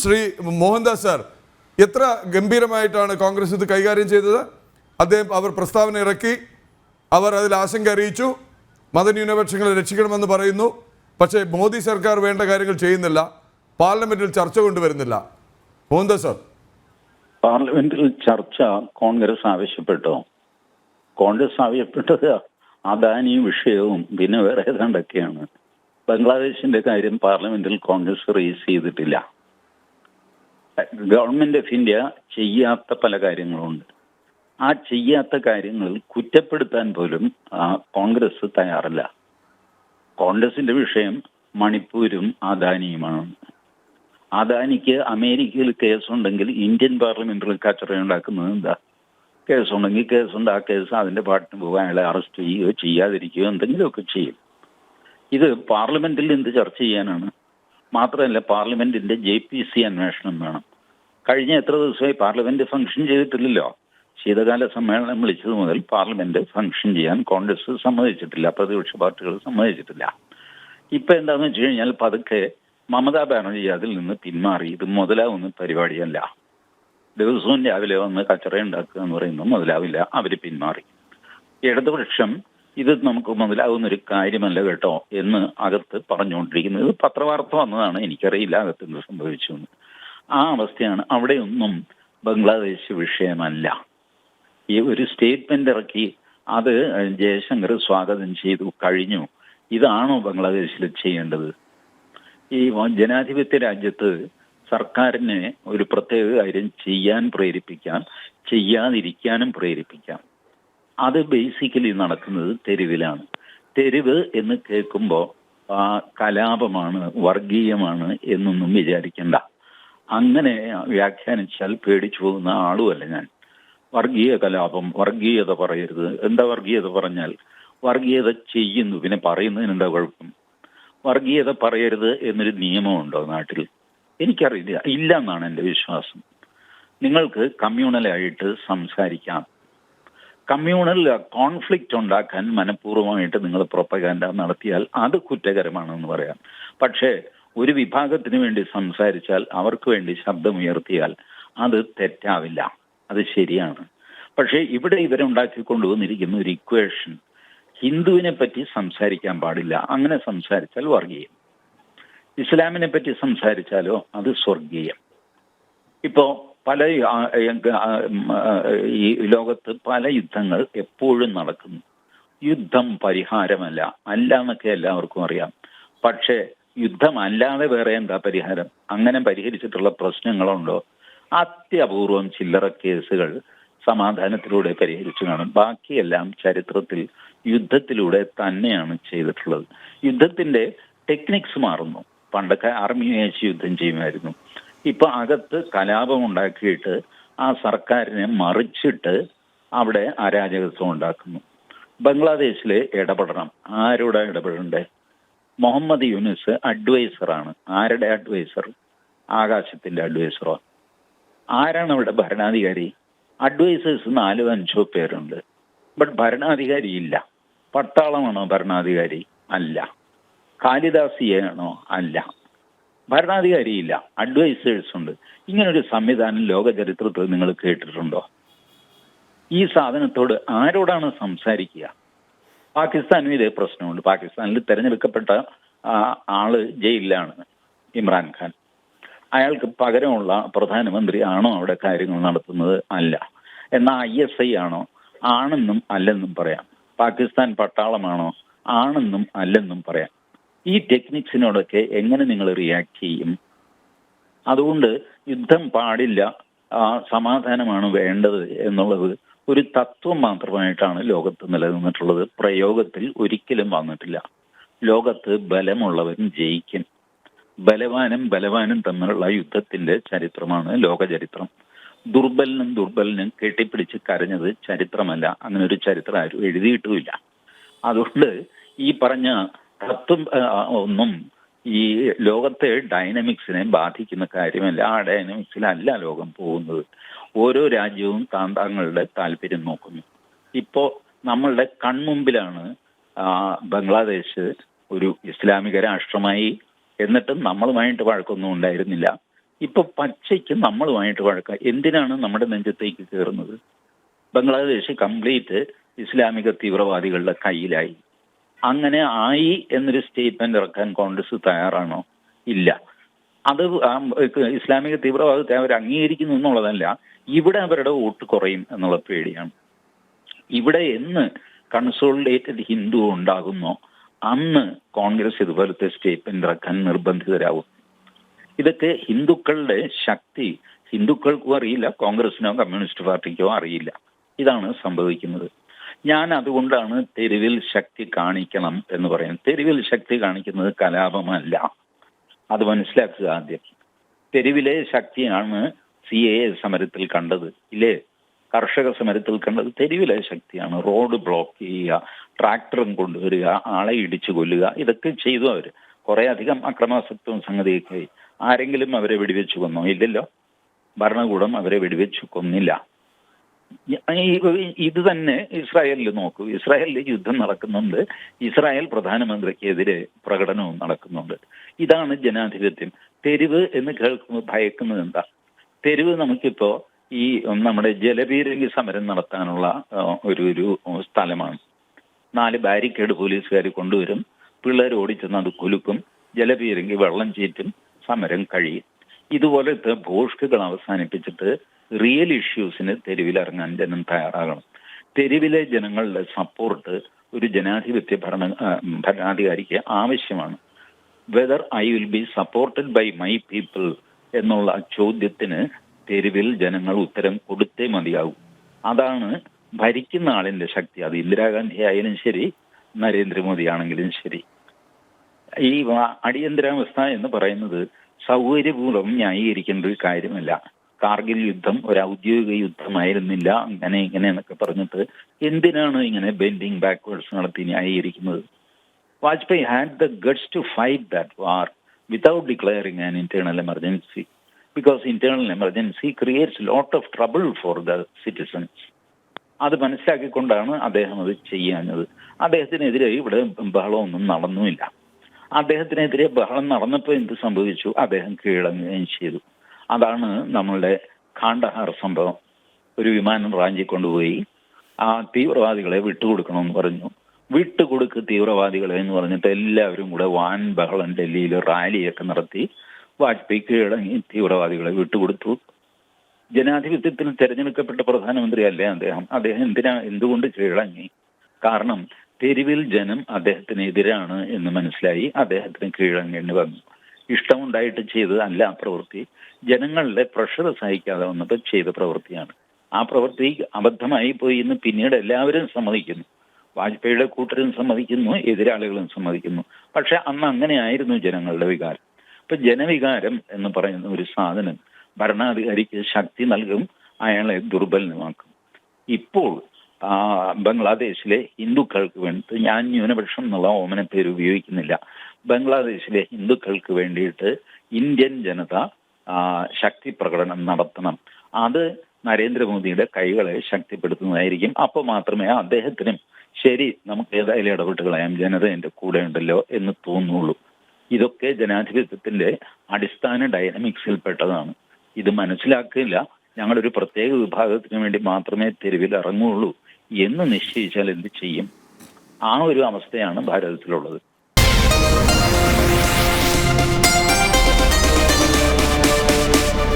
Shri Mohandas sir, എത്ര ഗംഭീരമായിട്ടാണ് കോൺഗ്രസ് ഇത് കൈകാര്യം ചെയ്തത്. അവർ പ്രസ്താവന ഇറക്കി, അവർ അതിൽ ആശങ്ക അറിയിച്ചു, മതന്യൂനപക്ഷങ്ങളെ രക്ഷിക്കണമെന്ന് പറയുന്നു. പക്ഷേ മോദി സർക്കാർ വേണ്ട കാര്യങ്ങൾ ചെയ്യുന്നില്ല, പാർലമെന്റിൽ ചർച്ച കൊണ്ടുവരുന്നില്ല. മോഹൻദാസ് സാർ, പാർലമെന്റിൽ ചർച്ച കോൺഗ്രസ് ആവശ്യപ്പെട്ടോ? കോൺഗ്രസ് ആവശ്യപ്പെട്ടത് അദാനി വിഷയവും പിന്നെ വേറെ ഏതാണ്ടൊക്കെയാണ്. ബംഗ്ലാദേശിന്റെ കാര്യം പാർലമെന്റിൽ കോൺഗ്രസ് റേസ് ചെയ്തിട്ടില്ല. ഗവൺമെന്റ് ഓഫ് ഇന്ത്യ ചെയ്യാത്ത പല കാര്യങ്ങളുണ്ട്. ആ ചെയ്യാത്ത കാര്യങ്ങൾ കുറ്റപ്പെടുത്താൻ പോലും കോൺഗ്രസ് തയ്യാറല്ല. കോൺഗ്രസിന്റെ വിഷയം മണിപ്പൂരും അദാനിയുമാണ്. അദാനിക്ക് അമേരിക്കയിൽ കേസുണ്ടെങ്കിൽ ഇന്ത്യൻ പാർലമെന്റിൽ കച്ചറയുണ്ടാക്കുന്നത് എന്താ? കേസുണ്ടെങ്കിൽ കേസുണ്ട്, ആ കേസ് അതിന്റെ പാട്ടിന് പോകാൻ അയാളെ അറസ്റ്റ് ചെയ്യുകയോ ചെയ്യാതിരിക്കുകയോ എന്തെങ്കിലുമൊക്കെ ചെയ്യും. ഇത് പാർലമെന്റിൽ എന്ത് ചർച്ച ചെയ്യാനാണ്? മാത്രമല്ല, പാർലമെന്റിന്റെ JPC അന്വേഷണം വേണം. കഴിഞ്ഞ എത്ര ദിവസമായി പാർലമെന്റ് ഫംഗ്ഷൻ ചെയ്തിട്ടില്ലല്ലോ. ശീതകാല സമ്മേളനം വിളിച്ചത് മുതൽ പാർലമെന്റ് ഫംഗ്ഷൻ ചെയ്യാൻ കോൺഗ്രസ് സമ്മതിച്ചിട്ടില്ല, പ്രതിപക്ഷ പാർട്ടികൾ സമ്മതിച്ചിട്ടില്ല. ഇപ്പൊ എന്താന്ന് വെച്ച് കഴിഞ്ഞാൽ പതുക്കെ മമതാ ബാനർജി അതിൽ നിന്ന് പിന്മാറി. ഇത് മുതലാവുന്ന പരിപാടിയല്ല. ദിവസവും രാവിലെ വന്ന് കച്ചറ ഉണ്ടാക്കുക എന്ന് പറയുന്നത് മുതലാവില്ല. അവര് പിന്മാറി. ഇടതുപക്ഷം ഇത് നമുക്ക് മുതലാവുന്നൊരു കാര്യമല്ല കേട്ടോ എന്ന് അകത്ത് പറഞ്ഞുകൊണ്ടിരിക്കുന്നത്. ഇത് പത്രവാർത്ത വന്നതാണ്, എനിക്കറിയില്ല അകത്ത് എന്ത് സംഭവിച്ചു എന്ന്. ആ അവസ്ഥയാണ്. അവിടെയൊന്നും ബംഗ്ലാദേശ് വിഷയമല്ല. ഈ ഒരു സ്റ്റേറ്റ്മെന്റ് ഇറക്കി, അത് ജയശങ്കർ സ്വാഗതം ചെയ്തു, കഴിഞ്ഞു. ഇതാണോ ബംഗ്ലാദേശിൽ ചെയ്യേണ്ടത്? ഈ ജനാധിപത്യ രാജ്യത്ത് സർക്കാരിനെ ഒരു പ്രത്യേക കാര്യം ചെയ്യാൻ പ്രേരിപ്പിക്കാം, ചെയ്യാതിരിക്കാനും പ്രേരിപ്പിക്കാം. അത് ബേസിക്കലി നടക്കുന്നത് തെരുവിലാണ്. തെരുവ് എന്ന് കേൾക്കുമ്പോൾ കലാപമാണ്, വർഗീയമാണ് എന്നൊന്നും വിചാരിക്കണ്ട. അങ്ങനെ വ്യാഖ്യാനിച്ചാൽ പേടിച്ചു പോകുന്ന ആളുമല്ല ഞാൻ. വർഗീയ കലാപം, വർഗീയത പറയരുത്. എന്താ വർഗീയത പറഞ്ഞാൽ? വർഗീയത ചെയ്യുന്നു, പിന്നെ പറയുന്നതിന് എന്താ കുഴപ്പം? വർഗീയത പറയരുത് എന്നൊരു നിയമമുണ്ടോ നാട്ടിൽ? എനിക്കറിയില്ല, ഇല്ല എന്നാണ് എൻ്റെ വിശ്വാസം. നിങ്ങൾക്ക് കമ്മ്യൂണലായിട്ട് സംസാരിക്കാം. കമ്മ്യൂണൽ കോൺഫ്ലിക്റ്റ് ഉണ്ടാക്കാൻ മനഃപൂർവ്വമായിട്ട് നിങ്ങൾ പ്രൊപ്പഗാൻഡ നടത്തിയാൽ അത് കുറ്റകരമാണെന്ന് പറയാം. പക്ഷേ ഒരു വിഭാഗത്തിന് വേണ്ടി സംസാരിച്ചാൽ, അവർക്ക് വേണ്ടി ശബ്ദമുയർത്തിയാൽ അത് തെറ്റാവില്ല, അത് ശരിയാണ്. പക്ഷേ ഇവിടെ ഇവരുണ്ടാക്കി കൊണ്ടുവന്നിരിക്കുന്ന ഒരു ഇക്വേഷൻ, ഹിന്ദുവിനെ പറ്റി സംസാരിക്കാൻ പാടില്ല, അങ്ങനെ സംസാരിച്ചാൽ വർഗീയം. ഇസ്ലാമിനെ പറ്റി സംസാരിച്ചാലോ അത് സ്വർഗീയം. ഇപ്പോ പല ഈ ലോകത്ത് പല യുദ്ധങ്ങൾ എപ്പോഴും നടക്കുന്നു. യുദ്ധം പരിഹാരമല്ല, അല്ല എന്നൊക്കെ എല്ലാവർക്കും അറിയാം. പക്ഷേ യുദ്ധമല്ലാതെ വേറെ എന്താ പരിഹാരം? അങ്ങനെ പരിഹരിച്ചിട്ടുള്ള പ്രശ്നങ്ങളുണ്ടോ? അത്യപൂർവം ചില്ലറ കേസുകൾ സമാധാനത്തിലൂടെ പരിഹരിച്ചു കാണും. ബാക്കിയെല്ലാം ചരിത്രത്തിൽ യുദ്ധത്തിലൂടെ തന്നെയാണ് ചെയ്തിട്ടുള്ളത്. യുദ്ധത്തിന്റെ ടെക്നിക്സ് മാറുന്നു. പണ്ടൊക്കെ ആർമി അയച്ച് യുദ്ധം ചെയ്യുമായിരുന്നു. ഇപ്പൊ അകത്ത് കലാപം ഉണ്ടാക്കിയിട്ട് ആ സർക്കാരിനെ മറിച്ചിട്ട് അവിടെ അരാജകത്വം ഉണ്ടാക്കുന്നു. ബംഗ്ലാദേശില് ഇടപെടണം. ആരോടാ ഇടപെടണ്ടേ? മുഹമ്മദ് യൂനുസ് അഡ്വൈസറാണ്. ആരുടെ അഡ്വൈസർ? ആകാശത്തിന്റെ അഡ്വൈസറോ? ആരാണ് അവിടെ ഭരണാധികാരി? അഡ്വൈസേഴ്സ് 4-5 പേരുണ്ട്, ബട്ട് ഭരണാധികാരി ഇല്ല. പട്ടാളമാണോ ഭരണാധികാരി? അല്ല. കാലിദാസിയാണോ? അല്ല. ഭരണാധികാരിയില്ല, അഡ്വൈസേഴ്സ് ഉണ്ട്. ഇങ്ങനൊരു സംവിധാനം ലോക ചരിത്രത്തിൽ നിങ്ങൾ കേട്ടിട്ടുണ്ടോ? ഈ സാധനത്തോട് ആരോടാണ് സംസാരിക്കുക? പാകിസ്ഥാനും ഇതേ പ്രശ്നമുണ്ട്. പാകിസ്ഥാനിൽ തെരഞ്ഞെടുക്കപ്പെട്ട ആള് ജയിലിലാണ്, ഇമ്രാൻഖാൻ. അയാൾക്ക് പകരമുള്ള പ്രധാനമന്ത്രി ആണോ അവിടെ കാര്യങ്ങൾ നടത്തുന്നത്? അല്ല. എന്നാൽ ISI ആണോ? ആണെന്നും അല്ലെന്നും പറയാം. പാകിസ്ഥാൻ പട്ടാളമാണോ? ആണെന്നും അല്ലെന്നും പറയാം. ഈ ടെക്നിക്സിനോടൊക്കെ എങ്ങനെ നിങ്ങൾ റിയാക്ട് ചെയ്യും? അതുകൊണ്ട് യുദ്ധം പാടില്ല, സമാധാനമാണ് വേണ്ടത് എന്നുള്ളത് ഒരു തത്വം മാത്രമായിട്ടാണ് ലോകത്ത് നിലനിന്നിട്ടുള്ളത്. പ്രയോഗത്തിൽ ഒരിക്കലും വന്നിട്ടില്ല. ലോകത്ത് ബലമുള്ളവൻ ജയിക്കും. ബലവാനും തമ്മിലുള്ള യുദ്ധത്തിന്റെ ചരിത്രമാണ് ലോക ചരിത്രം. ദുർബലനും കെട്ടിപ്പിടിച്ച് കരഞ്ഞത് ചരിത്രമല്ല. അങ്ങനെ ഒരു ചരിത്രം ആരും എഴുതിയിട്ടുമില്ല. അതുകൊണ്ട് ഈ പറഞ്ഞ തത്വം ഒന്നും ഈ ലോകത്തെ ഡൈനമിക്സിനെ ബാധിക്കുന്ന കാര്യമല്ല. ആ ഡൈനമിക്സിലല്ല ലോകം പോകുന്നത്. ഓരോ രാജ്യവും താങ്കളുടെ താല്പര്യം നോക്കുന്നു. ഇപ്പോ നമ്മളുടെ കൺമുമ്പിലാണ് ബംഗ്ലാദേശ് ഒരു ഇസ്ലാമിക രാഷ്ട്രമായി. എന്നിട്ടും നമ്മളുമായിട്ട് വഴക്കൊന്നും ഉണ്ടായിരുന്നില്ല. ഇപ്പൊ പച്ചയ്ക്ക് നമ്മളുമായിട്ട് വഴക്കാം. എന്തിനാണ് നമ്മുടെ നെഞ്ചത്തേക്ക് കയറുന്നത്? ബംഗ്ലാദേശ് കംപ്ലീറ്റ് ഇസ്ലാമിക തീവ്രവാദികളുടെ കയ്യിലായി. അങ്ങനെ ആയി എന്നൊരു സ്റ്റേറ്റ്മെന്റ് ഇറക്കാൻ കോൺഗ്രസ് തയ്യാറാണോ? ഇല്ല. അത് ഇസ്ലാമിക തീവ്രവാദത്തെ അവർ അംഗീകരിക്കുന്നു എന്നുള്ളതല്ല, ഇവിടെ അവരുടെ വോട്ട് കുറയും എന്നുള്ള പേടിയാണ്. ഇവിടെ എന്ന് കൺസോളിഡേറ്റഡ് ഹിന്ദു ഉണ്ടാകുന്നോ അന്ന് കോൺഗ്രസ് ഇതുപോലത്തെ സ്റ്റേറ്റ്മെന്റ് ഇറക്കാൻ നിർബന്ധിതരാകും. ഇതൊക്കെ ഹിന്ദുക്കളുടെ ശക്തി ഹിന്ദുക്കൾക്കും അറിയില്ല, കോൺഗ്രസിനോ കമ്മ്യൂണിസ്റ്റ് പാർട്ടിക്കോ അറിയില്ല. ഇതാണ് സംഭവിക്കുന്നത്. ഞാൻ അതുകൊണ്ടാണ് തെരുവിൽ ശക്തി കാണിക്കണം എന്ന് പറയുന്നത്. തെരുവിൽ ശക്തി കാണിക്കുന്നത് കലാപമല്ല, അത് മനസ്സിലാക്കുക ആദ്യം. തെരുവിലെ ശക്തിയാണ് CAA സമരത്തിൽ കണ്ടത്, ഇല്ലേ? കർഷക സമരത്തിൽ കണ്ടത് തെരുവിലെ ശക്തിയാണ്. റോഡ് ബ്ലോക്ക് ചെയ്യുക, ട്രാക്ടറും കൊണ്ടുവരിക, ആളെ ഇടിച്ചു കൊല്ലുക, ഇതൊക്കെ ചെയ്തു അവർ. കുറെ അധികം അക്രമാസക്തവും സംഗതിയൊക്കെ. ആരെങ്കിലും അവരെ വെടിവെച്ച് കൊന്നോ? ഇല്ലല്ലോ. ഭരണകൂടം അവരെ വെടിവെച്ച് കൊന്നില്ല. ഇത് തന്നെ ഇസ്രായേലിൽ നോക്കൂ. ഇസ്രായേലിൽ യുദ്ധം നടക്കുന്നുണ്ട്, ഇസ്രായേൽ പ്രധാനമന്ത്രിക്കെതിരെ പ്രകടനവും നടക്കുന്നുണ്ട്. ഇതാണ് ജനാധിപത്യം. തെരുവ് എന്ന് കേൾക്കുമ്പോൾ ഭയക്കുന്നത് എന്താ? തെരുവ് നമുക്കിപ്പോ ഈ നമ്മുടെ ജലപീരങ്കി സമരം നടത്താനുള്ള ഒരു സ്ഥലമാണ്. 4 ബാരിക്കേഡ് പോലീസുകാർ കൊണ്ടുവരും, പിള്ളേർ ഓടിച്ചെന്ന് അത് കുലുക്കും, ജലപീരങ്കി വെള്ളം ചീറ്റും, സമരം കഴിയും. ഇതുപോലത്തെ ഭോഷ്കുകൾ അവസാനിപ്പിച്ചിട്ട് റിയൽ ഇഷ്യൂസിന് തെരുവിലിറങ്ങാൻ ജനം തയ്യാറാകണം. തെരുവിലെ ജനങ്ങളുടെ സപ്പോർട്ട് ഒരു ജനാധിപത്യ ഭരണാധികാരിക്ക് ആവശ്യമാണ്. Whether I will be supported by my people എന്നുള്ള ചോദ്യത്തിന് തെരുവിൽ ജനങ്ങൾ ഉത്തരം കൊടുത്തേ മതിയാവും. അതാണ് ഭരിക്കുന്ന ആളിന്റെ ശക്തി. അത് ഇന്ദിരാഗാന്ധി ആയാലും ശരി, നരേന്ദ്രമോദി ആണെങ്കിലും ശരി. ഈ അടിയന്തരാവസ്ഥ എന്ന് പറയുന്നത് സൗകര്യപൂർവ്വം ന്യായീകരിക്കേണ്ട ഒരു കാര്യമല്ല. കാർഗിൽ യുദ്ധം ഒരു ഔദ്യോഗിക യുദ്ധമായിരുന്നില്ല, അങ്ങനെ ഇങ്ങനെ എന്നൊക്കെ പറഞ്ഞിട്ട് എന്തിനാണ് ഇങ്ങനെ ബെൻഡിങ് ബാക്ക്വേർഡ്സ് നടത്തി ന്യായീകരിക്കുന്നത്? Vajpayee had the guts to fight that war without declaring an internal emergency, because internal emergency creates a lot of trouble for the citizens. അത് മനസ്സിലാക്കിക്കൊണ്ടാണ് അദ്ദേഹം അത് ചെയ്യാഞ്ഞത്. അദ്ദേഹത്തിനെതിരെ ഇവിടെ ബഹളമൊന്നും നടന്നുമില്ല. അദ്ദേഹത്തിനെതിരെ ബഹളം നടന്നപ്പോൾ എന്ത് സംഭവിച്ചു? അദ്ദേഹം കീഴടങ്ങുകയും ചെയ്തു. അതാണ് നമ്മളുടെ കാണ്ഡഹാർ സംഭവം. ഒരു വിമാനം റാഞ്ചി കൊണ്ടുപോയി ആ തീവ്രവാദികളെ വിട്ടുകൊടുക്കണമെന്ന് പറഞ്ഞു. വിട്ടുകൊടുക്ക് തീവ്രവാദികളെ എന്ന് പറഞ്ഞിട്ട് എല്ലാവരും കൂടെ വാൻ ബഹളം ഡൽഹിയിൽ റാലിയൊക്കെ നടത്തി. വാജ്പേയി കീഴടങ്ങി തീവ്രവാദികളെ വിട്ടുകൊടുത്തു. ജനാധിപത്യത്തിൽ തെരഞ്ഞെടുക്കപ്പെട്ട പ്രധാനമന്ത്രിയല്ലേ അദ്ദേഹം. എന്തുകൊണ്ട് കീഴടങ്ങി? കാരണം തെരുവിൽ ജനം അദ്ദേഹത്തിനെതിരാണ് എന്ന് മനസ്സിലായി, അദ്ദേഹത്തിന് കീഴടങ്ങേണ്ടി വന്നു. ഇഷ്ടമുണ്ടായിട്ട് ചെയ്തതല്ല ആ പ്രവൃത്തി, ജനങ്ങളുടെ പ്രഷർ സഹിക്കാതെ വന്നപ്പോൾ ചെയ്ത പ്രവൃത്തിയാണ്. ആ പ്രവൃത്തി അബദ്ധമായി പോയി എന്ന് പിന്നീട് എല്ലാവരും സമ്മതിക്കുന്നു. വാജ്പേയിയുടെ കൂട്ടരും സമ്മതിക്കുന്നു, എതിരാളികളും സമ്മതിക്കുന്നു. പക്ഷെ അന്ന് അങ്ങനെയായിരുന്നു ജനങ്ങളുടെ വികാരം. ഇപ്പൊ ജനവികാരം എന്ന് പറയുന്ന ഒരു സാധനം ഭരണാധികാരിക്ക് ശക്തി നൽകും, അയാളെ ദുർബലമാക്കും. ഇപ്പോൾ ബംഗ്ലാദേശിലെ ഹിന്ദുക്കൾക്ക് വേണ്ടി, ഞാൻ ന്യൂനപക്ഷം എന്നുള്ള ഓമന പേര് ഉപയോഗിക്കുന്നില്ല, ബംഗ്ലാദേശിലെ ഹിന്ദുക്കൾക്ക് വേണ്ടിയിട്ട് ഇന്ത്യൻ ജനത ശക്തി പ്രകടനം നടത്തണം. അത് നരേന്ദ്രമോദിയുടെ കൈകളെ ശക്തിപ്പെടുത്തുന്നതായിരിക്കും. അപ്പോൾ മാത്രമേ അദ്ദേഹത്തിനും ശരി, നമുക്ക് ഏതായാലും ഇടപെട്ട് കളയാം, ജനത എൻ്റെ കൂടെ ഉണ്ടല്ലോ എന്ന് തോന്നുള്ളൂ. ഇതൊക്കെ ജനാധിപത്യത്തിന്റെ അടിസ്ഥാന ഡൈനമിക്സിൽ പെട്ടതാണ്. ഇത് മനസ്സിലാക്കില്ല. ഞങ്ങളൊരു പ്രത്യേക വിഭാഗത്തിന് വേണ്ടി മാത്രമേ തെരുവിൽ ഇറങ്ങുള്ളൂ എന്ന് നിശ്ചയിച്ചാൽ എന്ത് ചെയ്യും? ആ ഒരു അവസ്ഥയാണ് ഭാരതത്തിലുള്ളത്.